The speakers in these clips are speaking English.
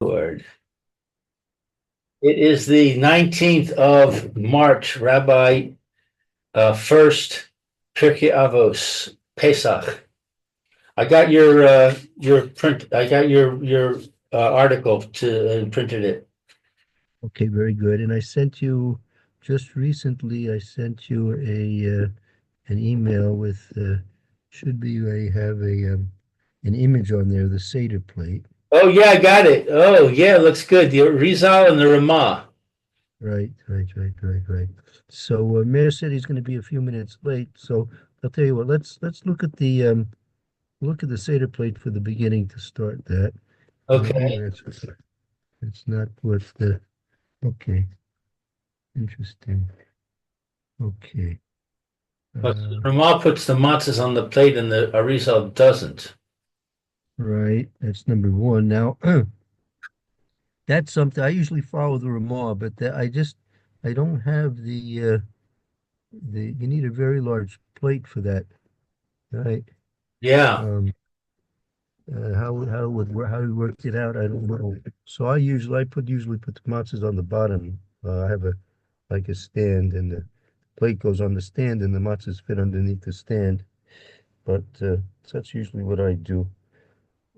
Lord. It is the 19th of March, Rabbi Furst, Pierke Avos, Pesach. I got your print. I got your article to and printed it. Okay, very good. And I sent you just recently. I sent you a an email with should be I have a an image on there, the Seder plate. Oh yeah, I got it. Oh yeah, looks good. The Rizal and the Ramah. Right. So Mayor said he's going to be a few minutes late. So I'll tell you what. Let's look at the Seder plate for the beginning to start that. Okay. It's not what the okay. Interesting. Okay. But the Uh, Ramah puts the matzahs on the plate and the Arizal doesn't. right. That's number one. Now. That's something I usually follow the Ramah, but I don't have the you need a very large plate for that, right? Yeah. Um, how we worked it out, I don't know. So I usually put the matzahs on the bottom. I have a like a stand, and the plate goes on the stand, and the matzahs fit underneath the stand. But so that's usually what I do.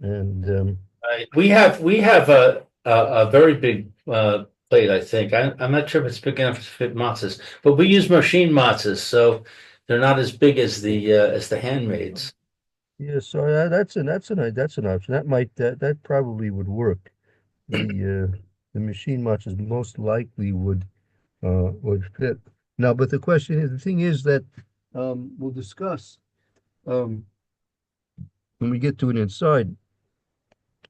And Right. We have a very big plate, I think. I'm not sure if it's big enough to fit matzahs, but we use machine matzahs, so they're not as big as the handmaids. yeah, so that's an option. That probably would work. The machine matches most likely would fit. Now, but the thing is that we'll discuss um, when we get to it inside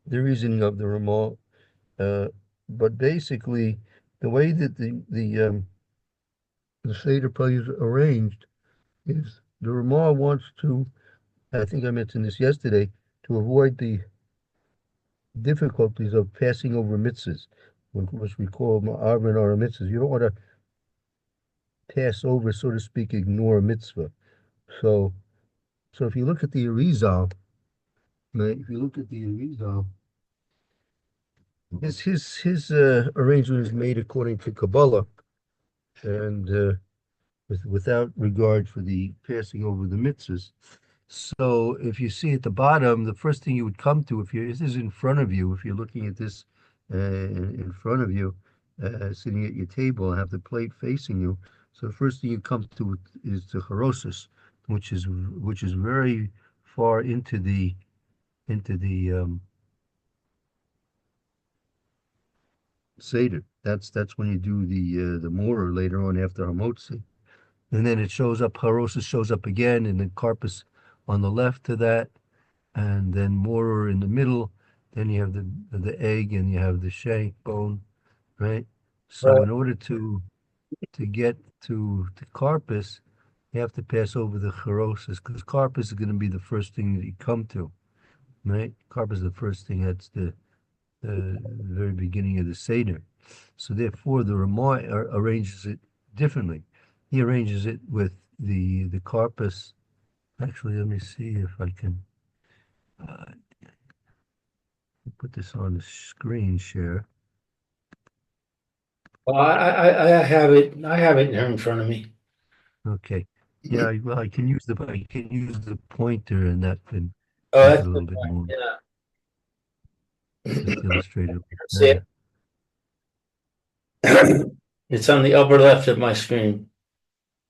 the reasoning of the remote. Uh, but basically, the way that the Seder play is arranged is the Ramah wants to. I think I mentioned this yesterday to avoid the difficulties of passing over mitzvahs, which we call ma'arvin or mitzvahs. You don't want to pass over, so to speak, ignore a mitzvah. So, so if you look at the Arizal, right, if you look at the Arizal, his arrangement is made according to Kabbalah and without regard for the passing over the mitzvahs. So if you see at the bottom, the first thing you would come to, if this is in front of you, if you're looking at this in front of you, sitting at your table and have the plate facing you, so the first thing you come to is the charosis, which is very far into the seder. That's when you do the mortar later on after hamotzi, and then it shows up. Charosis shows up again, and then karpas on the left to that, and then mortar in the middle. Then you have the egg, and you have the shank bone, right? So Right. in order to get to carpus, you have to pass over the charosis because carpus is going to be the first thing that you come to, right? Carpus is the first thing. That's the very beginning of the seder. So therefore, the Ramah arranges it differently. He arranges it with the carpus. Actually, let me see if I can uh, put this on the screen share. Well, I have it. I have it here in front of me. Okay. Yeah, well, I can use the pointer, and that can Oh, make it that's a good little bit point. more Yeah. just illustrate it See better. it? It's on the upper left of my screen.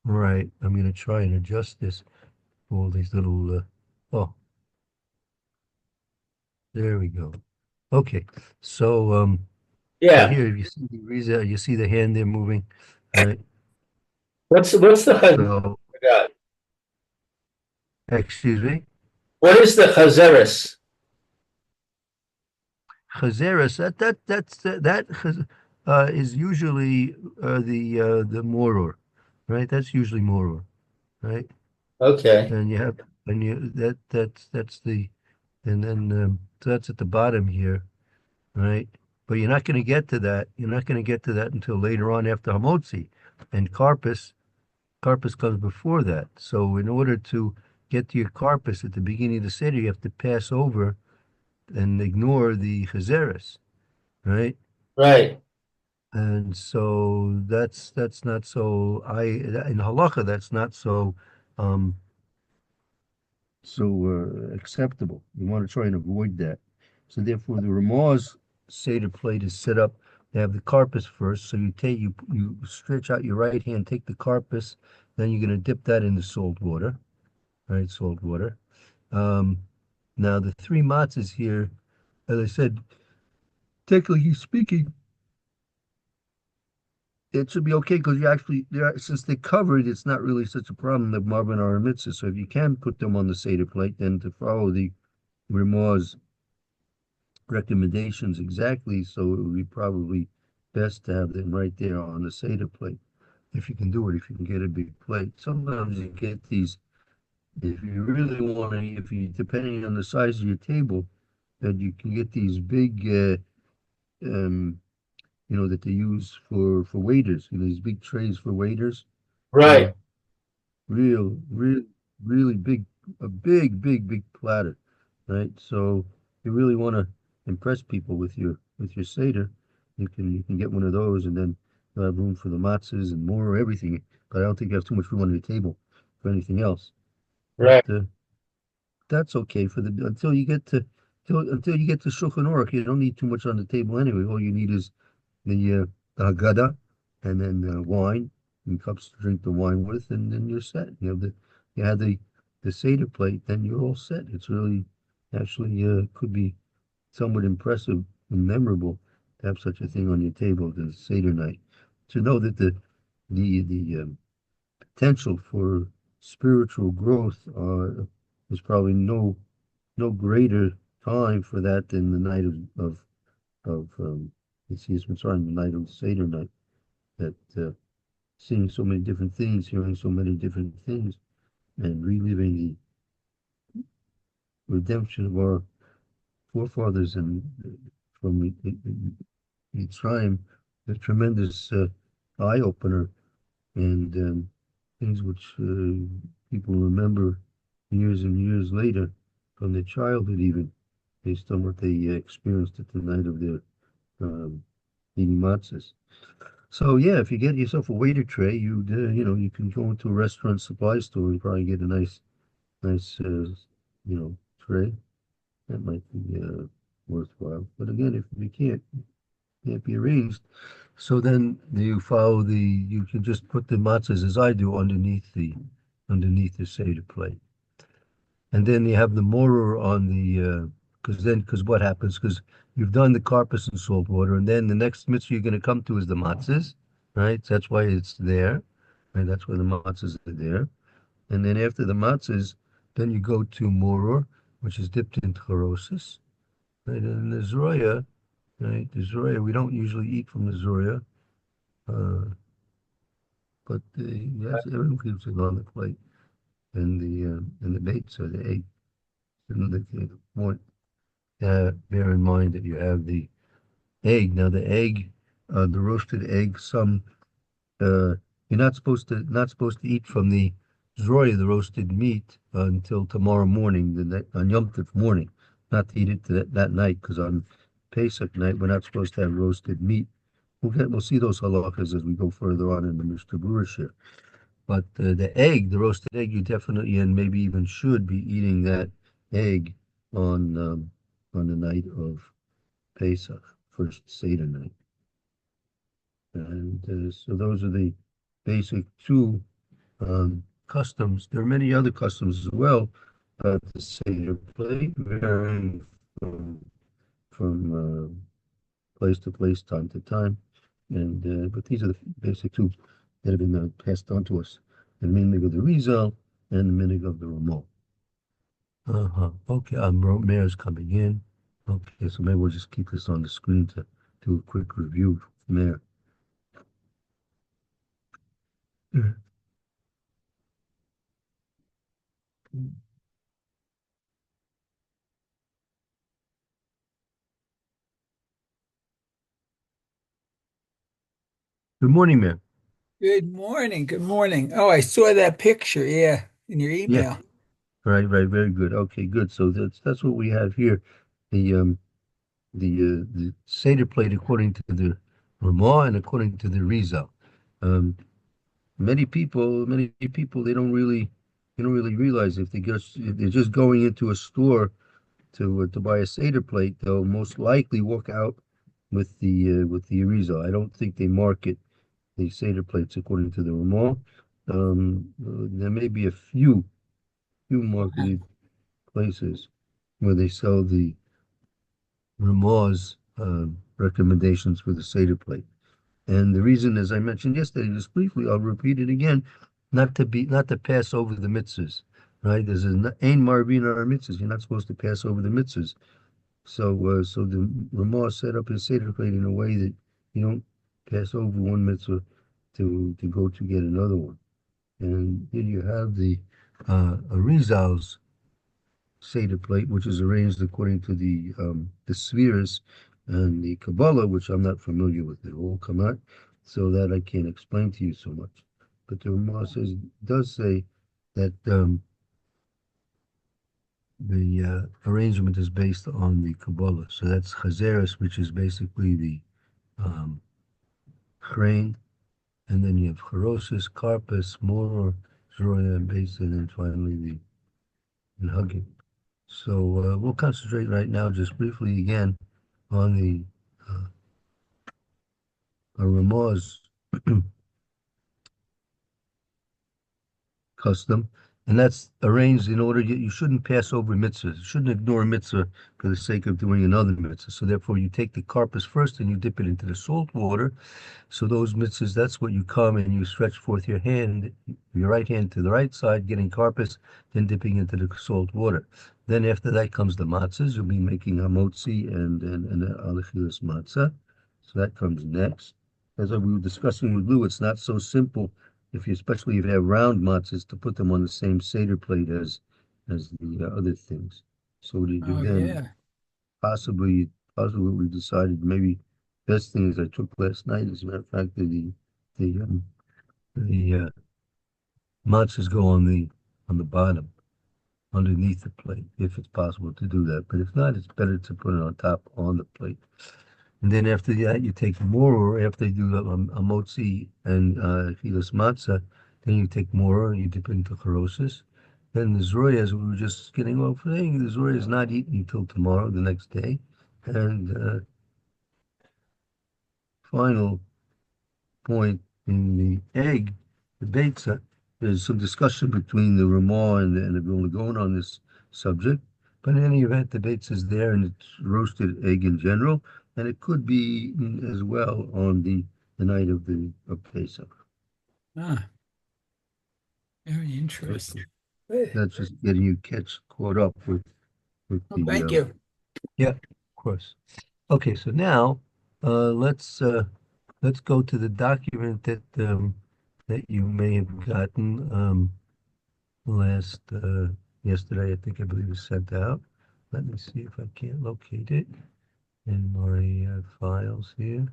Right. I'm going to try and adjust this for all these little. Oh, there we go. Okay. So so Yeah. here you see the reason you see the hand there moving, right? What's the So forgot. excuse me. What is the chazeres? Chazeres, that is usually the moror, right? That's usually moror, right? Okay. And you have and you that's the and then so that's at the bottom here, right? But you're not going to get to that. You're not going to get to that until later on after Hamotzi, and carpus comes before that. So in order to get to your carpus at the beginning of the seder, you have to pass over and ignore the chazeres. right? Right, And so that's not so I in halacha that's not so um acceptable. You want to try and avoid that. So therefore, the Ramah's Seder plate is set up. They have the carpus first. So you stretch out your right hand, take the carpus, then you're going to dip that in the salt water, right? Salt water. Um, Now the three matzahs here, as I said, technically speaking, it should be okay because you actually since they're covered, it's not really such a problem of Marvin or mitzvah. So if you can put them on the Seder plate, then to follow the Ramah's recommendations exactly, so it would be probably best to have them right there on the Seder plate. If you can do it, if you can get a big plate. Sometimes you get these, if you really want to, if you, depending on the size of your table, that you can get these big, um, that they use for waiters, these big trays for waiters, you right, know, really big, a big platter, right? So you really want to impress people with your Seder. You can get one of those, and then you'll have room for the matzahs and more everything. But I don't think you have too much room on your table for anything else. But right, that's okay for the until you get to Shulchan Aruch. You don't need too much on the table anyway. All you need is the Haggadah, and then wine and cups to drink the wine with, and then you're set. You have the Seder plate, then you're all set. It's really actually could be somewhat impressive and memorable to have such a thing on your table the Seder night. To know that the potential for spiritual growth is probably no greater time for that than the night of Yitzias Mitzrayim, the night of Seder night. That seeing so many different things, hearing so many different things, and reliving the redemption of our forefathers and from Mitzrayim, a tremendous eye opener and things which people remember years and years later from their childhood, even based on what they experienced at the night of their um, eating matzahs. So yeah, if you get yourself a waiter tray, you can go into a restaurant supply store and probably get a nice tray. That might be worthwhile. But again, if you can't be arranged, so then you can just put the matzahs as I do underneath the Seder plate. And then you have the mortar on the because what happens, because you've done the carpus and salt water, and then the next mitzvah you're going to come to is the matzahs, right? That's why it's there, right? That's why the matzahs are there. And then after the matzahs, then you go to mortar, which is dipped in charosis, right? And the zroya, right? The zroya, we don't usually eat from the zroya, uh, but yes, everyone keeps it on the plate, and the bait, so the egg. And the point bear in mind that you have the egg. Now the roasted egg, some you're not supposed to eat from the zroy, the roasted meat, until tomorrow morning, on Yom Tov morning. Not to eat it that night, because on Pesach night we're not supposed to have roasted meat. We'll see those halachas as we go further on in the Mishnah Berurah here. But the roasted egg, you definitely and maybe even should be eating that egg on the night of Pesach, first Seder night. And so those are the basic two customs. There are many other customs as well to Seder plate, varying from place to place, time to time. And but these are the basic two that have been passed on to us: the minig of the Rizal and the minig of the Ramah. Uh-huh. Okay, Mayor's coming in. Okay, so maybe we'll just keep this on the screen to do a quick review from there. Good morning, Mayor. Good morning. Good morning. Oh, I saw that picture. Yeah, in your Yeah, email. right, very good. Okay, good. So that's what we have here. The the Seder plate according to the Ramah and according to the Rizal. Um, many people, they don't really realize if they're just going into a store to buy a Seder plate, they'll most likely walk out with the Arizal. I don't think they market the Seder plates according to the Ramah. There may be a few marketed places where they sell the Ramah's recommendations for the Seder plate. And the reason, as I mentioned yesterday, just briefly, I'll repeat it again, not to pass over the mitzvahs, right? There's an ein marvin our mitzvahs. You're not supposed to pass over the mitzvahs. So the Ramah set up his Seder plate in a way that you don't pass over one mitzvah to go to get another one. And here you have the Arizal's Seder plate, which is arranged according to the spheres and the Kabbalah, which I'm not familiar with. It all come out, so that I can't explain to you so much. But the Ramah does say that the arrangement is based on the Kabbalah. So that's Chazeres, which is basically the um, crane, and then you have Charosis, Karpus, Moror, Zroya, and Base, and then finally the Hugging. So we'll concentrate right now, just briefly again, on the Ramah's custom, and that's arranged in order you shouldn't pass over mitzvahs. You shouldn't ignore a mitzvah for the sake of doing another mitzvah. So therefore, you take the karpas first and you dip it into the salt water. So those mitzvahs, that's what you come and you stretch forth your right hand to the right side, getting karpas, then dipping into the salt water. Then after that comes the matzahs. You'll be making hamotzi and alichilas matzah. So that comes next. As we were discussing with Lou, it's not so simple especially if you have round matzahs, to put them on the same Seder plate as the other things. So what do you do Oh, then? yeah. Possibly what we decided maybe best thing is I took last night, as a matter of fact, the matzahs go on the bottom underneath the plate, if it's possible to do that. But if not, it's better to put it on top on the plate. And then after that, you take more, after you do a motzi and filas matzah, then you take more, you dip into charosis. Then the zroya, as we were just getting off saying, the zroya is not eaten until tomorrow, the next day. And final point in the egg, the beitza, there's some discussion between the Ramah and the Vilna Gaon on this subject. But in any event, the beitza is there, and it's roasted egg in general, and it could be eaten as well on the night of Pesach. Ah, very So interesting. Eh, that's just getting you caught up with Well, the thank you. yeah, of course. Okay, so now uh, let's uh, let's go to the document that you may have gotten last yesterday. I believe it was sent out. Let me see if I can't locate it in my files here.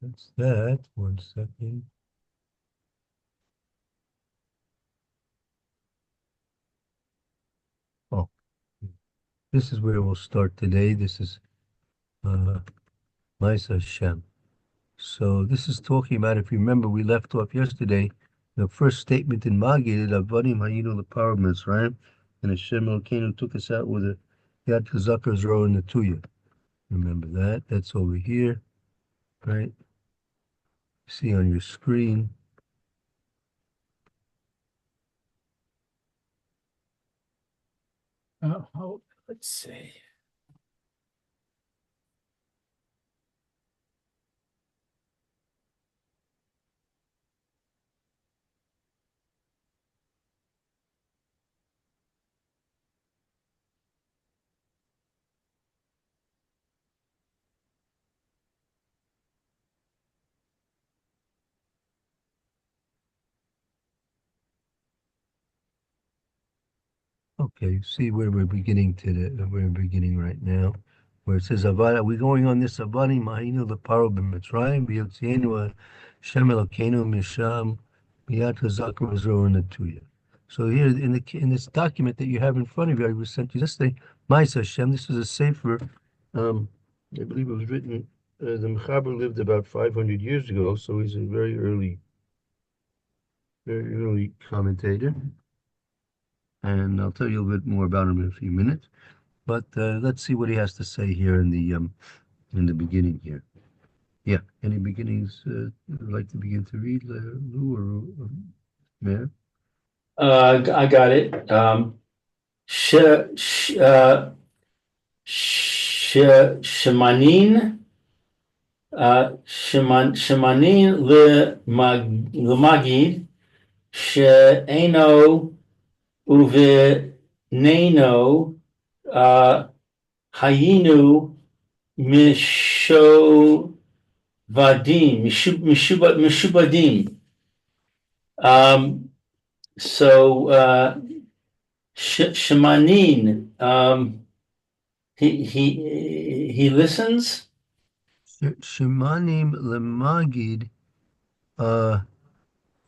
That's that. 1 second. Oh, this is where we'll start today. This is uh, Ma'aseh Hashem. So this is talking about, if you remember, we left off yesterday, the first statement in Magid, Avadim Hayinu L'Paro Mitzrayim, and Hashem Elokeinu took us out with a Yad Chazaka Zro and the Tuya. Remember that? That's over here, right? See on your screen. Let's see. Okay, see where we're beginning we're beginning right now, where it says Avad. We're going on this Avadi Mahinu Leparo b'Mitzrayim b'Yotzienu Shem Elokeinu Misham Miyad Chazak V'Zor Natuya. So here in this document that you have in front of you, I was sent you yesterday. Ma'aseh Hashem. This is a sefer. I believe it was written. The Mechaber lived about 500 years ago, so he's a very early commentator. And I'll tell you a bit more about him in a few minutes. But let's see what he has to say here in the beginning here. Yeah, any beginnings you'd like to begin to read, Lou or Mayor? I got it. Sh, sh, sh, shemanin, shemanin lemagid, she'eno uveneno, hayinu mishubadim. So Shemanin, he listens. Shemanim lemagid.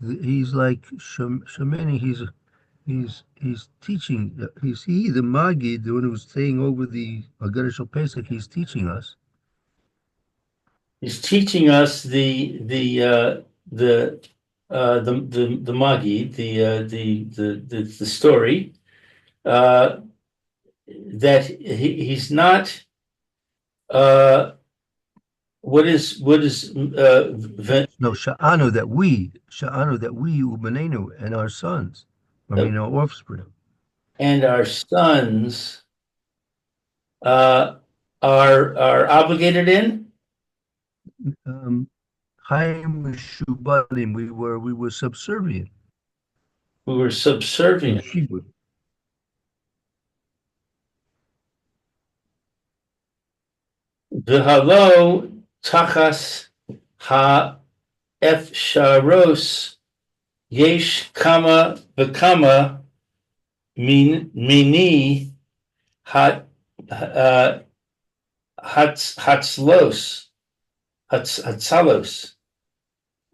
He's like Shemani. He's teaching. He the Magid, the one who's staying over the Agarish Pesach. He's teaching us. He's teaching us the Magi, the story, that he's not. What is No, Sha'anu that we Ubanenu and our sons, I mean our offspring, and our sons are obligated in? Chaim Shubalim, we were subservient. We were subservient. V'halo tachas ha'efsharos yesh kama v'kama mini hatzalos.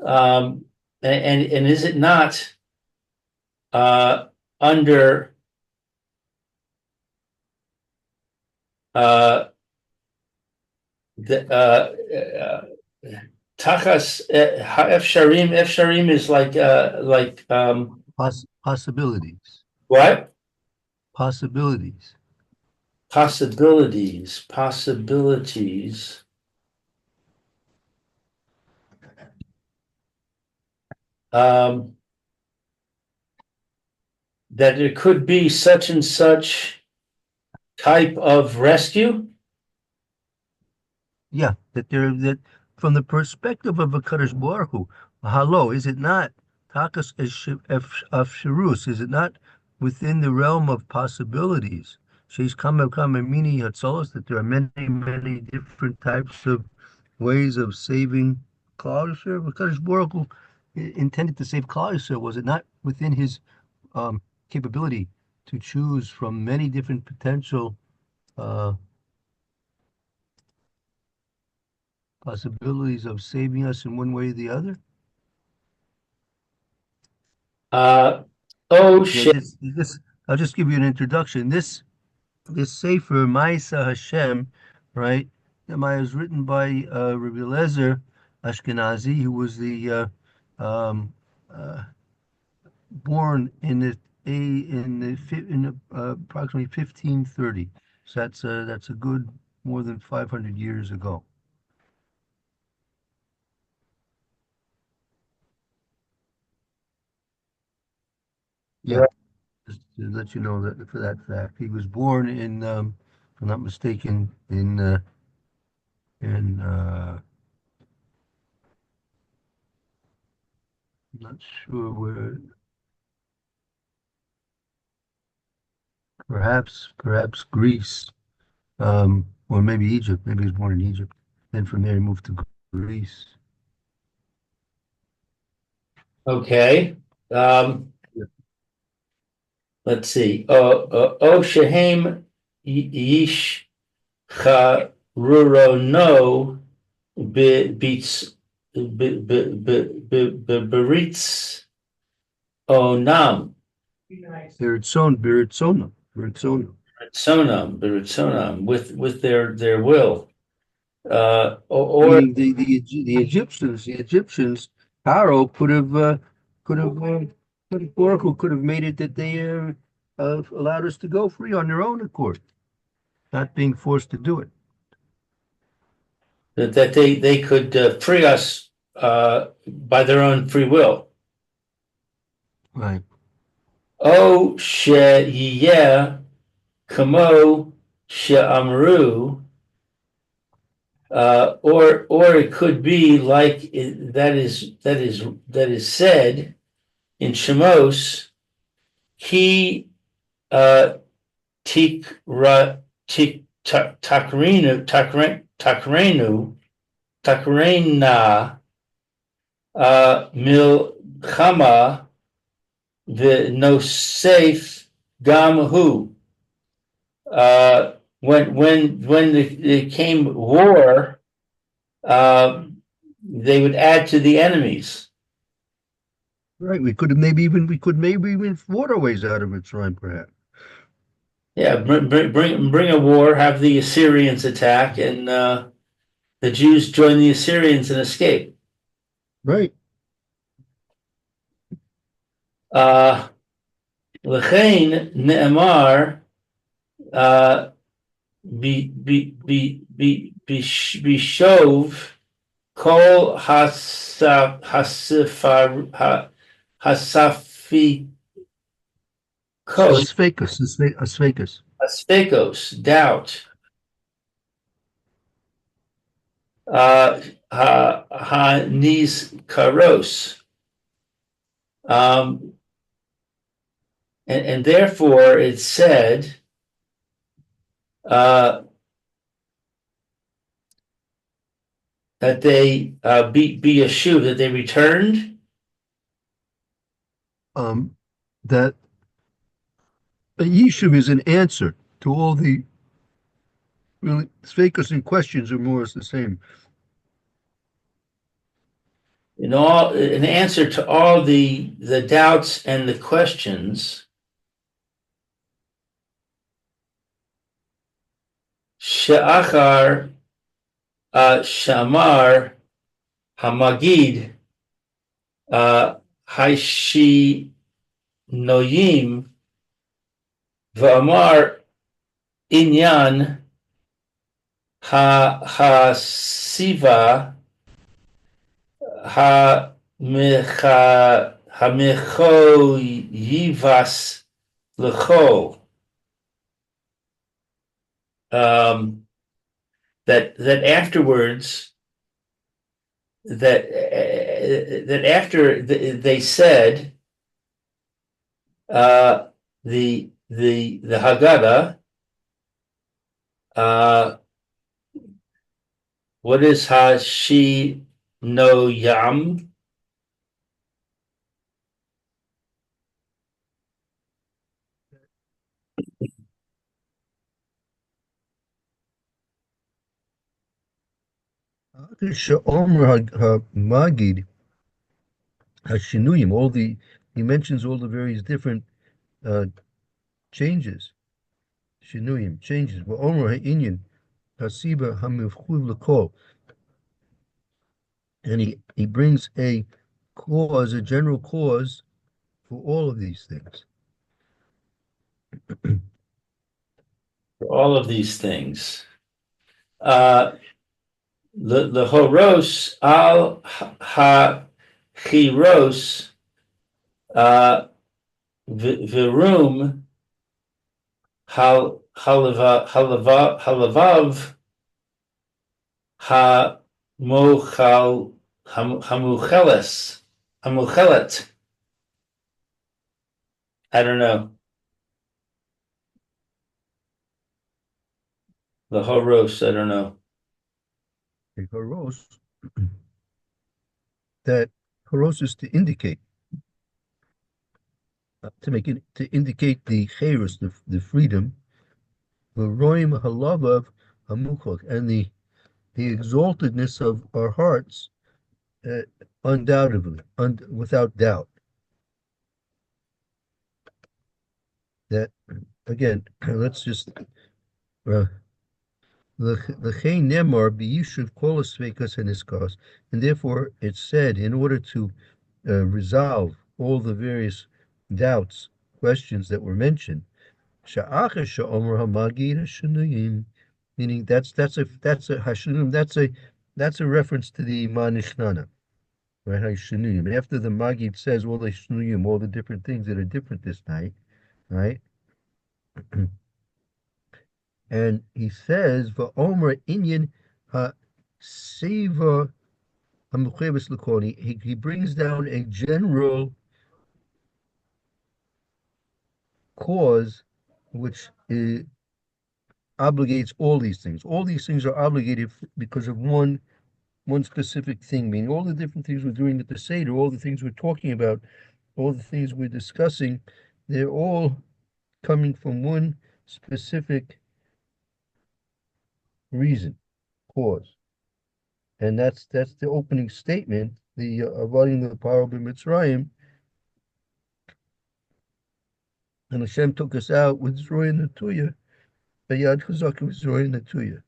And is it not under the tachas efsharim? Efsharim is like possibilities. What? Possibilities. Possibilities. That it could be such and such type of rescue. Yeah, that from the perspective of a Kadosh Baruch Hu, hello, is it not takas of shirus? Is it not within the realm of possibilities? She's kama mini hatzalos, that there are many different types of ways of saving Klal Yisrael. Kadosh Baruch Hu intended to save Klal Yisrael. Was it not within his capability to choose from many different potential possibilities of saving us in one way or the other? Shit. I'll just give you an introduction. This Sefer, Ma'aseh Hashem, right? It was written by Rabbi Eliezer Ashkenazi, who was born in approximately 1530. So that's a good more than 500 years ago. Yeah, just to let you know that for that fact, he was born in, if I'm not mistaken, I'm not sure where. Perhaps Greece, or maybe Egypt. Maybe he was born in Egypt. Then from there he moved to Greece. Okay. let's see. O Shehem Yish Charurono Beats Beritz Onam. Beritzona. Sonam, with their will, or Meaning the Egyptians, Pharaoh Oracle could have made it that they allowed us to go free on their own accord, not being forced to do it. that they could free us by their own free will. Right. O she'yeh kamo she'amru, or it could be like that is said in Shemos. He tikra tik takrenu takrena milchama the no safe gam hu. When it came war, they would add to the enemies. Right. We could maybe even waterways out of Mitzrayim, perhaps. Yeah, bring a war, have the Assyrians attack, and the Jews join the Assyrians and escape. Right. L'chein ne'emar bishov kol hasafikos aspekos, doubt. Hanis karos. And therefore it said that they be Yeshuv, that they returned. That a Yishuv is an answer to all the really Svekos and questions are more or less the same. An answer to all the doubts and the questions. She'achar Shamar Hamagid Haishi Noyim V'amar Inyan Hasiva Hamecho Yivas L'chol. That afterwards, that after they said the Haggadah, what is Hashi no Yam? Magid Hashinuyim, he mentions all the various different changes. Shinuyim, changes. V'omer ha'inyan hasiba hamivchuv l'kol. And he brings a general cause for all of these things. For all of these things. The horos al ha-chiros virum halavav hamuchelet. I don't know. The horos, I don't know. A horos, that horos is to indicate. to make it to indicate the chayrus, the freedom, v'roim halavav hamuchot, and the exaltedness of our hearts, uh, undoubtedly, without doubt. That again, let's just L'chein nemar b'yishuv kol ha'sveikas haniskas, and therefore it's said in order to resolve all the various doubts, questions that were mentioned. Sha'achar sha'omer hamagid hashanuyim, meaning that's a hashanuyim, that's a reference to the manishnana, right? Hashanuyim. After the magid says all the hashanuyim, all the different things that are different this night, right? And he says, "Va'omer inyan ha seva hamucheves lakoni." He brings down a general cause which obligates all these things. All these things are obligated because of one specific thing. Meaning, all the different things we're doing at the Seder, all the things we're talking about, all the things we're discussing, they're all coming from one specific reason, cause. And that's the opening statement, the avoiding the power of Mitzrayim. And Hashem took us out with Zroy and Natuya, Bayad Chazak with Zroy and Natuya.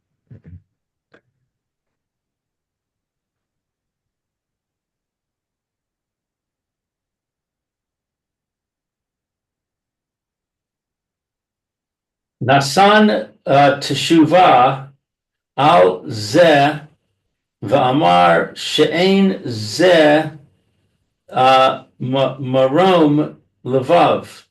Nasan teshuvah al zeh v'amar she'ein zeh marom levav.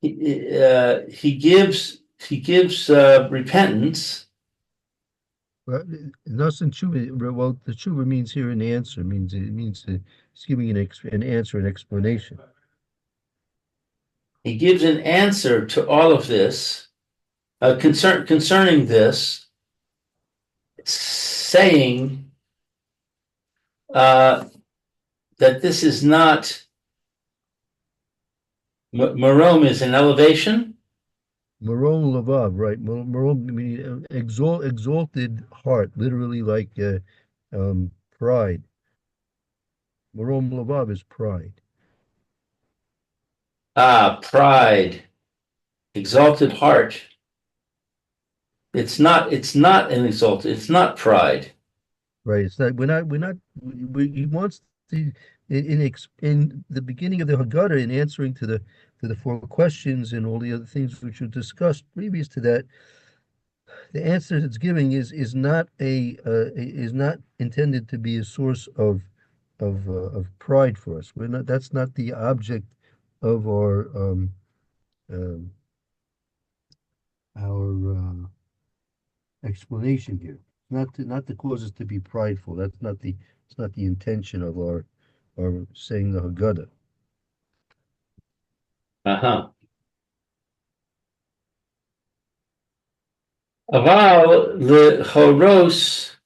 He gives repentance. Well, Nasan Tshuva, well, the Tshuva means here an answer, means it's giving an answer, an explanation. He gives an answer to all of this, concerning this, saying that this is not, Marom is an elevation. Marom Lavav, right? Marom meaning exalted heart, literally like pride. Marom Lavav is pride. Pride, exalted heart. It's not an exalted, it's not pride. Right. It's not. He wants to in the beginning of the Haggadah, in answering to the four questions and all the other things which were discussed previous to that. The answer it's giving is not intended to be a source of pride for us. We're not. That's not the object of our explanation here. Not to cause us to be prideful. It's not the intention of our saying the Haggadah. Aval lehoros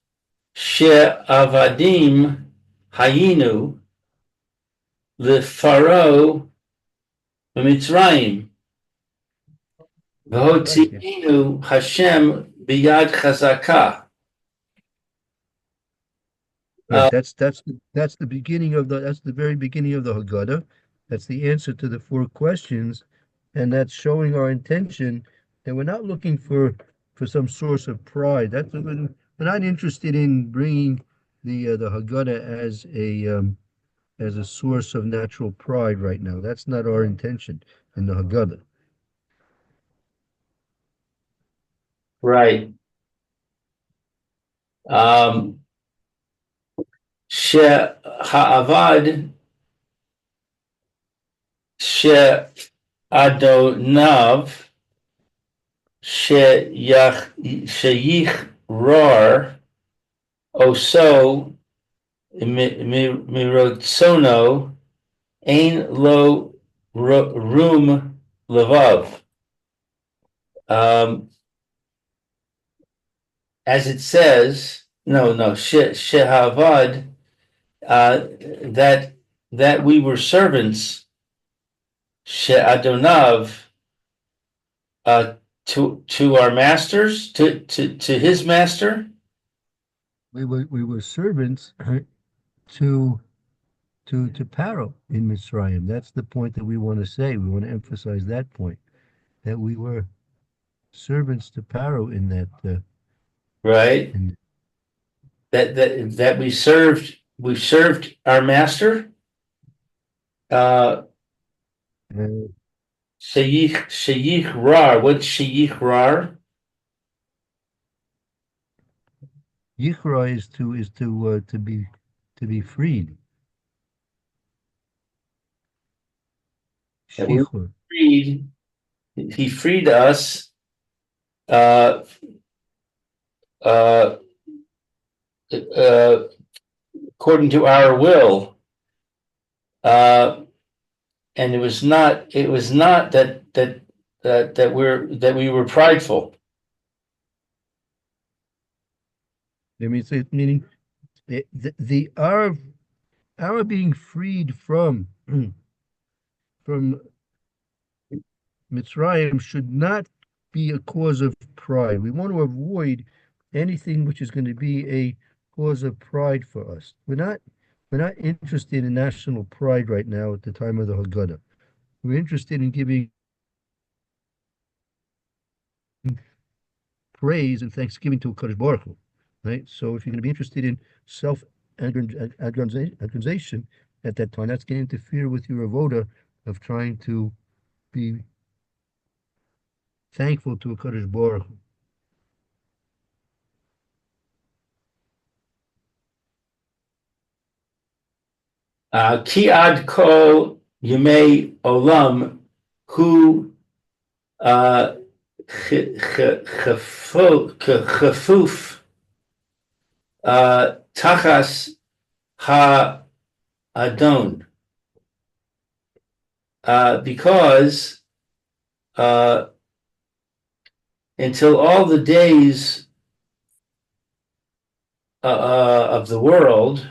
she'avadim hayinu lefaro b'Mitzrayim v'hotziinu Hashem biyad chazaka. Right, that's the beginning of that's the very beginning of the Haggadah. That's the answer to the four questions, and that's showing our intention that we're not looking for some source of pride. We're not interested in bringing the Haggadah as a source of natural pride right now. That's not our intention in the Haggadah. Right. She'ha'avad she'adonav she'yichrar oso mirotzono ein lo rum levav. As it says, she'havad that we were servants she'adonav uh, to our masters, to his master. We were servants to to Paro in Mitzrayim. That's the point that we want to say. We want to emphasize that point, that we were servants to Paro in that Right? in That we served our master. Uh, uh, Sheyich Rar. What's Sheyich Rar? Yichra is to be freed. That we were Shichur. freed. He freed us. Uh, uh, According to our will. And it was not that we were prideful. I mean, meaning the our being freed from from Mitzrayim should not be a cause of pride. We want to avoid anything which is going to be a cause of pride for us. We're not interested in national pride right now at the time of the Haggadah. We're interested in giving praise and thanksgiving to Kadosh Baruch Hu, right? So if you're going to be interested in self-aggrandization at that time, that's going to interfere with your avoda of trying to be thankful to a Kadosh Baruch Hu. Ki ad ko yemei olam hu chafuf tachas ha adon, because until all the days of the world.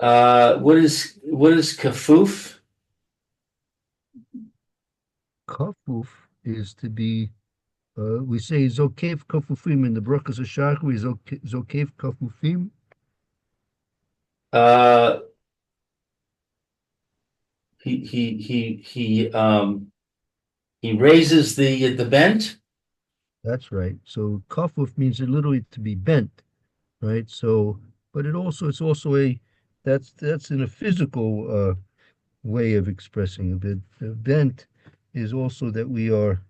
What is kafuf? Kafuf is to be, we say zokev kafufim in the brachas of Shachri, zokev kafufim. He raises the bent. That's right. So kafuf means literally to be bent, right? So, but it's also that's in a physical way of expressing it. The bent is also that we are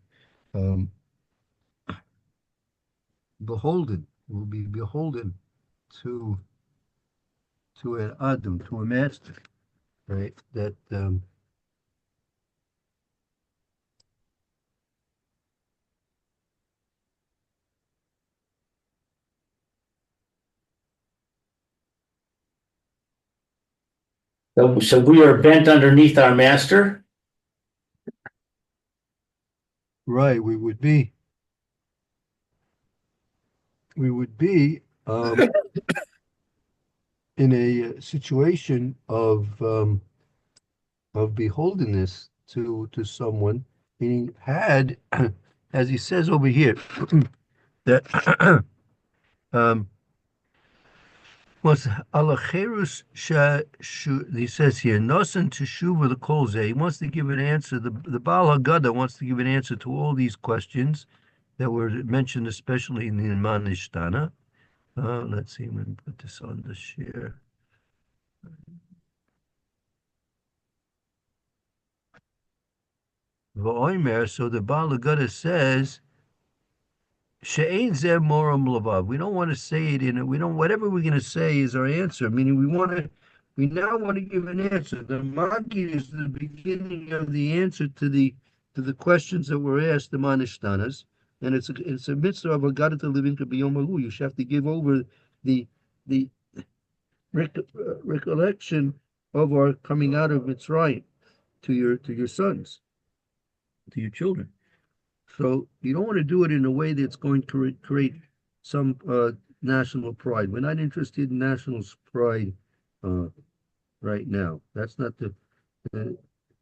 beholden. We'll be beholden to an adam, to a master, right? That So we are bent underneath our master. right, we would be in a situation of beholdenness to someone, meaning had, as he says over here, that was alacherus he says here, nosen teshuva the kolze. He wants to give an answer. The Baal Haggadah wants to give an answer to all these questions that were mentioned, especially in the Manishtana. Let's see, I'm going to put this on the share. So the Baal Haggadah says, She'ein zeh moram lavav. We don't want to say it whatever we're going to say is our answer, meaning we now want to give an answer. The Magid is the beginning of the answer to the questions that were asked, the Manishtanas, and it's a mitzvah of Haggadah to live in B'yom Hahu. You should have to give over the recollection of our coming out of Mitzrayim to your sons, to your children. So you don't want to do it in a way that's going to create some national pride. We're not interested in national pride right now. That's not the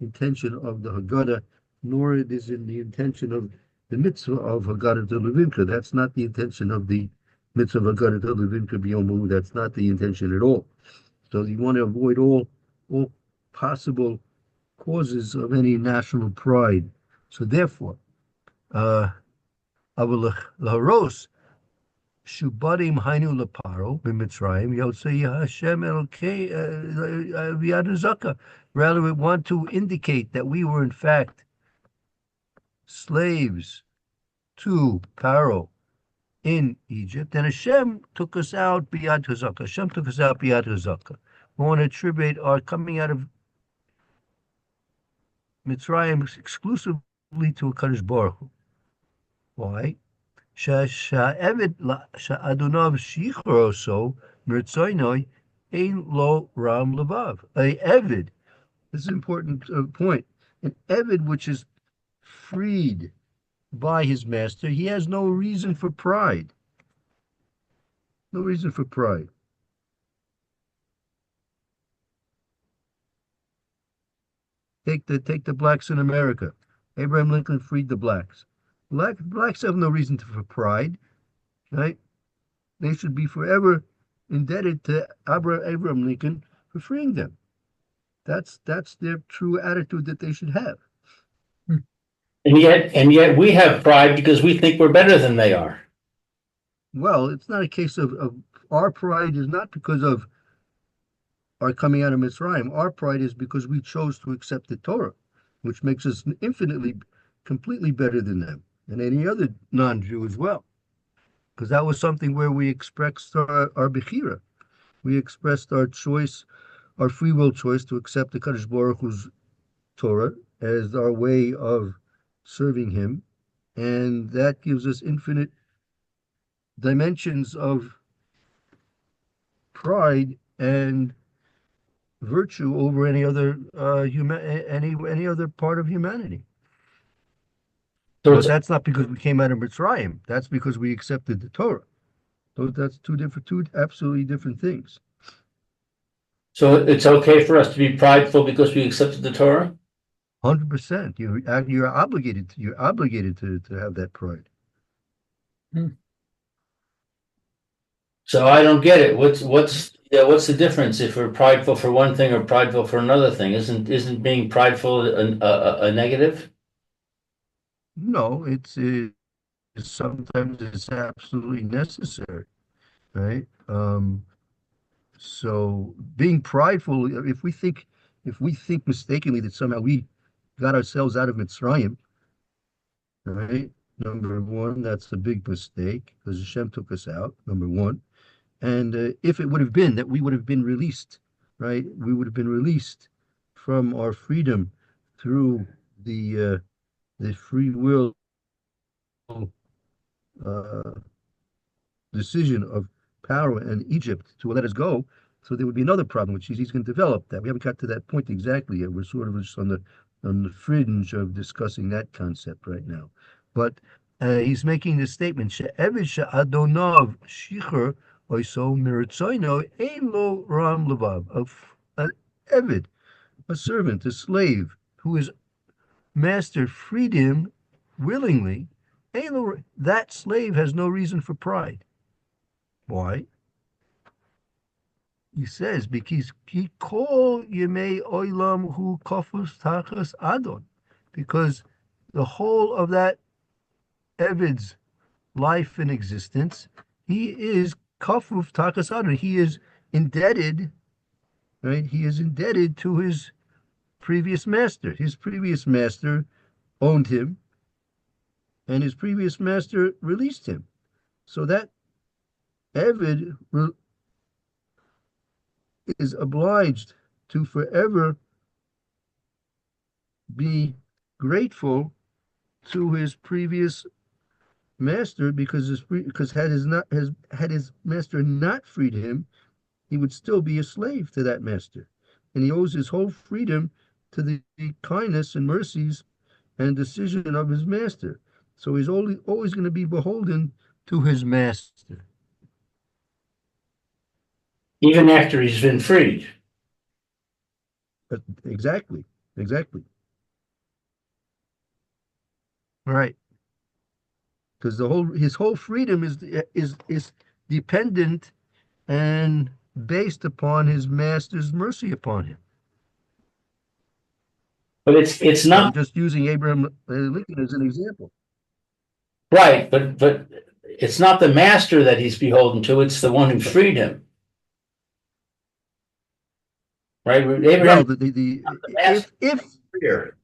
intention of the Haggadah, nor it is in the intention of the mitzvah of Haggadah de Levinka. That's not the intention of the mitzvah of Haggadah de Levinka B'Yom. That's not the intention at all. So you want to avoid all possible causes of any national pride. So therefore, Laharos Shubadim Hainu Laparo B'Mitzrayim Yotzei Hashem Elokei V'Yad. Rather, we want to indicate that we were in fact slaves to Paro in Egypt, and Hashem took us out B'Yad Hazaka. Hashem took us out B'Yad Hazaka. We want to attribute our coming out of Mitzrayim exclusively to Kadosh Baruch Hu. Why? Sha'evid sha'adonav shichro so mirtzoynoi ein lo ram levav. A evid. This is an important point. An evid which is freed by his master, he has no reason for pride. No reason for pride. Take the blacks in America. Abraham Lincoln freed the blacks. Blacks have no reason for pride, right? They should be forever indebted to Abraham Lincoln for freeing them. That's their true attitude that they should have. And yet we have pride because we think we're better than they are. Well, it's not a case of our pride is not because of our coming out of Mitzrayim. Our pride is because we chose to accept the Torah, which makes us infinitely, completely better than them and any other non-Jew as well. Because that was something where we expressed our bechira. We expressed our choice, our free will choice to accept the Kadosh Baruch Hu's Torah as our way of serving him. And that gives us infinite dimensions of pride and virtue over any other any other part of humanity. But that's not because we came out of Mitzrayim. That's because we accepted the Torah. So that's two absolutely different things. So it's okay for us to be prideful because we accepted the Torah? 100%. You're obligated to have that pride. So I don't get it. What's the difference if we're prideful for one thing or prideful for another thing? Isn't being prideful a negative? No, it's sometimes it's absolutely necessary, right? So being prideful, if we think mistakenly that somehow we got ourselves out of Mitzrayim, right? Number one, that's a big mistake because Hashem took us out. Number one. And if it would have been that we would have been released, right? We would have been released from our freedom through the free will decision of Pharaoh and Egypt to let us go. So there would be another problem, which he's going to develop that. We haven't got to that point exactly yet. We're sort of just on the fringe of discussing that concept right now. But he's making this statement: "She'evid she'adonav shicher." So miritzoino ein lo ram levav, an evid, a servant, a slave, who his master freed him willingly. That slave has no reason for pride. Why? He says because ki kol yemei olam hu kofus tachas adon, because the whole of that evid's life and existence, he is Kafuf Takas Adon. He is indebted, right? He is indebted to his previous master. His previous master owned him, and his previous master released him. So that Evid is obliged to forever be grateful to his previous master, because had his master not freed him, he would still be a slave to that master, and he owes his whole freedom to the kindness and mercies and decision of his master. So he's always going to be beholden to his master. Even after he's been freed. Exactly, exactly. Right. Because his whole freedom is dependent and based upon his master's mercy upon him. But it's So I'm not just using Abraham Lincoln as an example. right, but it's not the master that he's beholden to, it's the one who freed him. Right? Abraham Well, is not the master, if freer.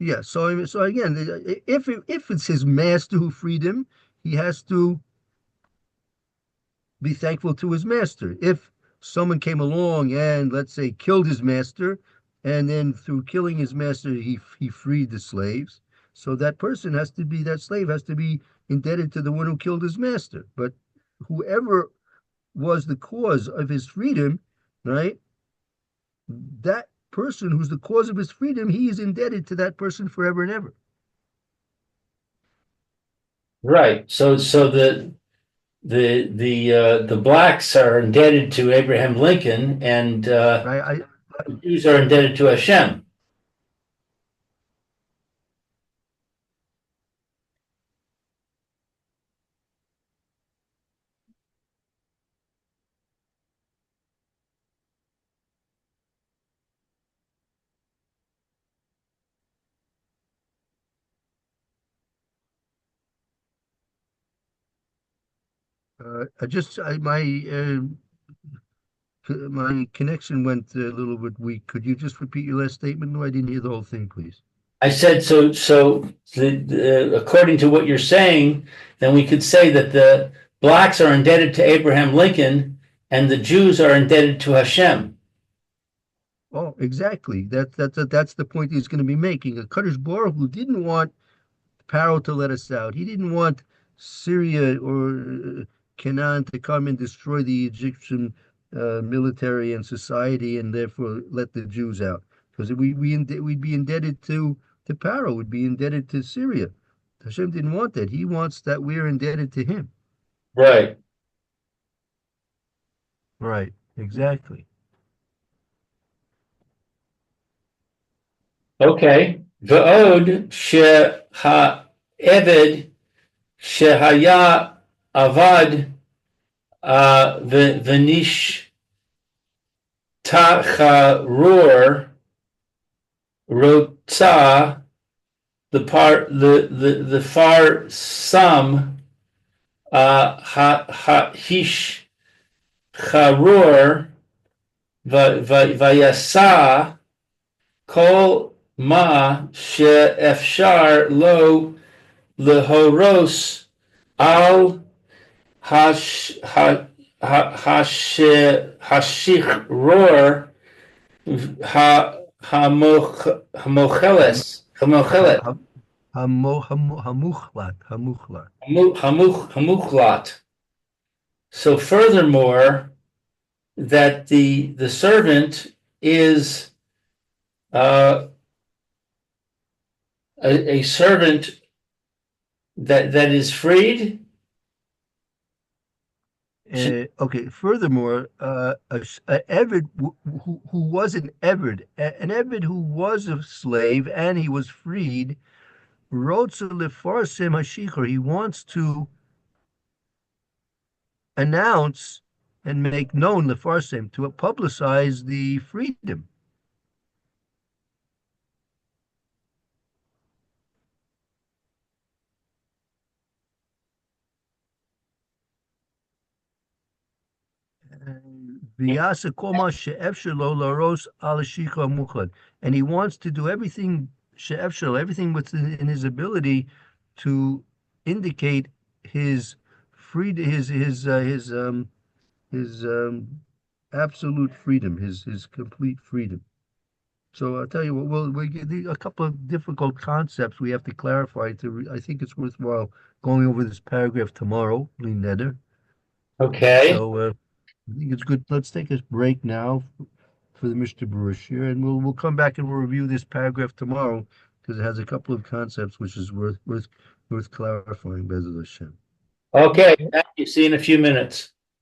yeah, so again, if it's his master who freed him, he has to be thankful to his master. If someone came along and, let's say, killed his master, and then through killing his master, he freed the slaves, so that slave has to be indebted to the one who killed his master. But whoever was the cause of his freedom, right? That person who's the cause of his freedom, he is indebted to that person forever and ever. Right. So the blacks are indebted to Abraham Lincoln, and Right? the Jews are indebted to Hashem. My connection went a little bit weak. Could you just repeat your last statement? No, I didn't hear the whole thing, please. I said according to what you're saying, then we could say that the blacks are indebted to Abraham Lincoln, and the Jews are indebted to Hashem. Oh, exactly. That's the point he's going to be making. A Kadosh Baruch who didn't want Pharaoh to let us out. He didn't want Syria or Canaan to come and destroy the Egyptian military and society, and therefore let the Jews out. Because we'd be indebted to Pharaoh. We'd be indebted to Syria. Hashem didn't want that. He wants that we're indebted to him. Right. Right. Exactly. Okay. V'od she'ha'eved shehaya avad v'nish tacharur rotza the far sum hish charur vayasa kol ma she'efshar lo lehoros al hashichror hamochelet Hamuchlat. hamuchlat. So furthermore, that the servant is a servant that is freed. Okay. Furthermore, a Eved who was an Eved who was a slave and he was freed, wrote to Lefarsim Hashikar. He wants to announce and make known Lefarsim, to publicize the freedom. And he wants to do everything everything within his ability to indicate his freedom, his absolute freedom, his complete freedom. So I'll tell you what, we get a couple of difficult concepts we have to clarify. I think it's worthwhile going over this paragraph tomorrow, Neder. Okay. So I think it's good. Let's take a break now for the Mishnah Berurah here, and we'll come back and we'll review this paragraph tomorrow because it has a couple of concepts which is worth clarifying, Be'ez Hashem. Okay, thank you. See you in a few minutes.